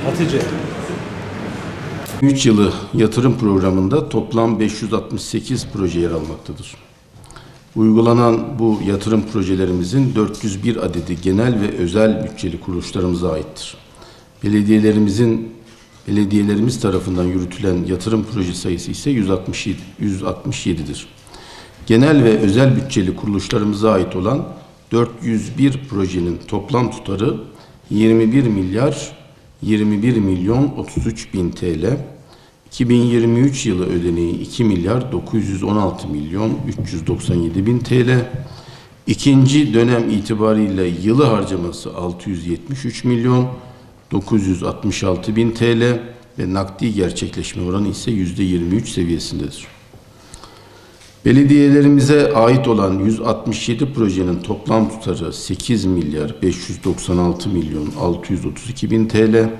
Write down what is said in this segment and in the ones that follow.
Hatice. 3 yılı yatırım programında toplam 568 proje yer almaktadır. Uygulanan bu yatırım projelerimizin 401 adedi genel ve özel bütçeli kuruluşlarımıza aittir. Belediyelerimiz tarafından yürütülen yatırım proje sayısı ise 167'dir. Genel ve özel bütçeli kuruluşlarımıza ait olan 401 projenin toplam tutarı 21 milyon 33 bin TL, 2023 yılı ödeneği 2 milyar 916 milyon 397 bin TL, ikinci dönem itibariyle yılı harcaması 673 milyon 966 bin TL ve nakdi gerçekleşme oranı ise %23 seviyesindedir. Belediyelerimize ait olan 167 projenin toplam tutarı 8 milyar 596 milyon 632 bin TL,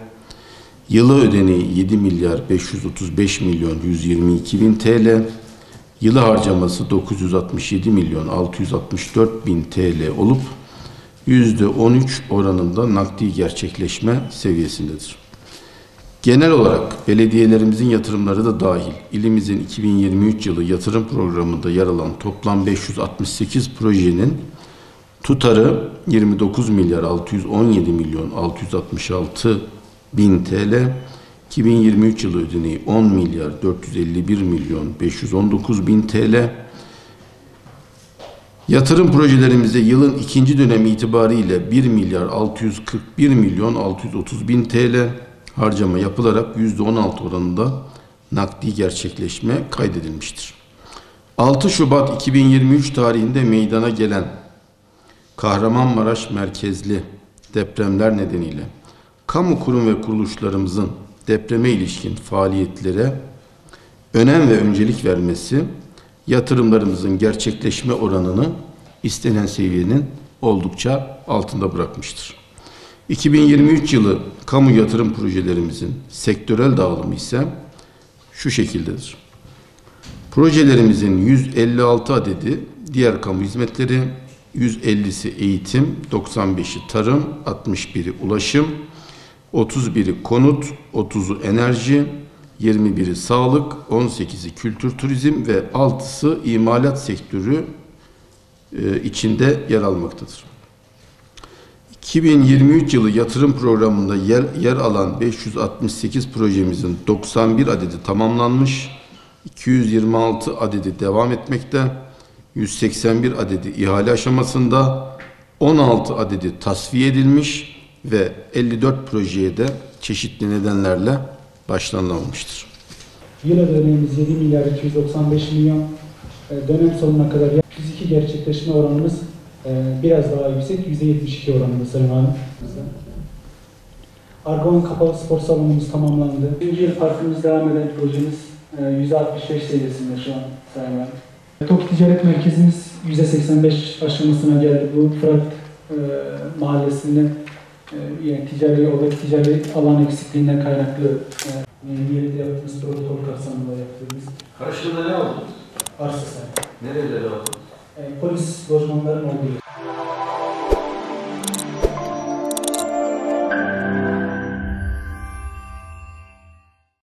yılı ödeneği 7 milyar 535 milyon 122 bin TL, yılı harcaması 967 milyon 664 bin TL olup %13 oranında nakdi gerçekleşme seviyesindedir. Genel olarak belediyelerimizin yatırımları da dahil ilimizin 2023 yılı yatırım programında yer alan toplam 568 projenin tutarı 29 milyar 617 milyon 666 bin TL, 2023 yılı ödeneği 10 milyar 451 milyon 519 bin TL. Yatırım projelerimizde yılın ikinci dönemi itibariyle 1 milyar 641 milyon 630 bin TL harcama yapılarak %16 oranında nakdi gerçekleşme kaydedilmiştir. 6 Şubat 2023 tarihinde meydana gelen Kahramanmaraş merkezli depremler nedeniyle kamu kurum ve kuruluşlarımızın depreme ilişkin faaliyetlere önem ve öncelik vermesi, yatırımlarımızın gerçekleşme oranını istenen seviyenin oldukça altında bırakmıştır. 2023 yılı kamu yatırım projelerimizin sektörel dağılımı ise şu şekildedir. Projelerimizin 156 adedi diğer kamu hizmetleri, 150'si eğitim, 95'i tarım, 61'i ulaşım, 31'i konut, 30'u enerji, 21'i sağlık, 18'i kültür turizm ve 6'sı imalat sektörü içinde yer almaktadır. 2023 yılı yatırım programında yer alan 568 projemizin 91 adedi tamamlanmış, 226 adedi devam etmekte, 181 adedi ihale aşamasında, 16 adedi tasfiye edilmiş ve 54 projeye de çeşitli nedenlerle başlanılmamıştır. Yıl ödeneğimiz 7 milyar 295 milyon. Dönem sonuna kadar fiziki gerçekleşme oranımız biraz daha yüksek, %72 oranında Sayın Valim. Argovan Kapalı Spor Salonumuz tamamlandı. 1. yıl parkımız devam eden projemiz %65 seviyesinde şu an Sayın Valim. TOK Ticaret Merkezimiz %85 aşamasına geldi. Bu Fırat Mahallesi'nde yani ticari alan eksikliğinden kaynaklı niyetli yaptığımız protokol kapsamında yaptığımız. Karşılığında ne aldınız? Arsa sahibi. Nereleri aldınız? Polis lojmanların olduğu.